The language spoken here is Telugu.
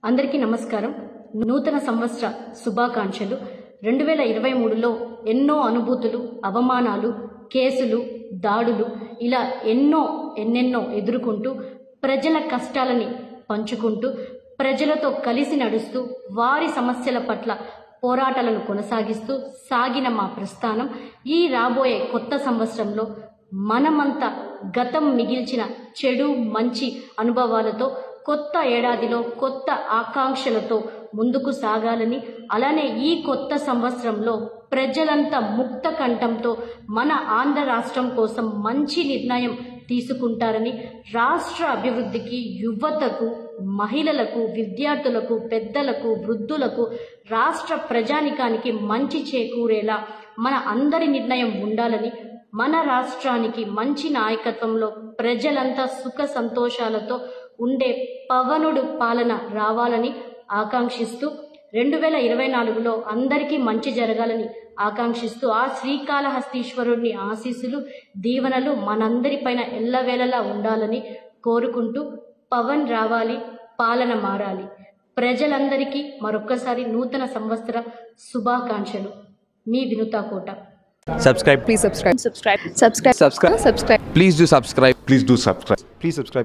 అందరికీ నమస్కారం. నూతన సంవత్సర శుభాకాంక్షలు. 2023లో ఎన్నో అనుభూతులు, అవమానాలు, కేసులు, దాడులు ఇలా ఎన్నెన్నో ఎదుర్కొంటూ ప్రజల కష్టాలని పంచుకుంటూ ప్రజలతో కలిసి నడుస్తూ వారి సమస్యల పట్ల పోరాటాలను కొనసాగిస్తూ సాగిన మా ప్రస్థానం ఈ రాబోయే కొత్త సంవత్సరంలో మనమంతా గతం మిగిల్చిన చెడు మంచి అనుభవాలతో కొత్త ఏడాదిలో కొత్త ఆకాంక్షలతో ముందుకు సాగాలని, అలానే ఈ కొత్త సంవత్సరంలో ప్రజలంతా ముక్త కంఠంతో మన ఆంధ్ర రాష్ట్రం కోసం మంచి నిర్ణయం తీసుకుంటారని, రాష్ట్ర అభివృద్ధికి యువతకు, మహిళలకు, విద్యార్థులకు, పెద్దలకు, వృద్ధులకు, రాష్ట్ర ప్రజానికానికి మంచి చేకూరేలా మన అందరి నిర్ణయం ఉండాలని, మన రాష్ట్రానికి మంచి నాయకత్వంలో ప్రజలంతా సుఖ సంతోషాలతో ఉండే పవనుడు పాలన రావాలని ఆకాంక్షిస్తూ 2024లో అందరికీ మంచి జరగాలని ఆకాంక్షిస్తూ ఆ శ్రీకాళహస్తీశ్వరుడిని ఆశీస్సులు, దీవెనలు మనందరిపైన ఎల్లవేళలా ఉండాలని కోరుకుంటూ పవన్ రావాలి, పాలన మారాలి. ప్రజలందరికీ మరొక్కసారి నూతన సంవత్సర శుభాకాంక్షలు. మీ వినుతా కోట. Subscribe. Please subscribe. Subscribe. Please do subscribe. Please do subscribe. Please subscribe.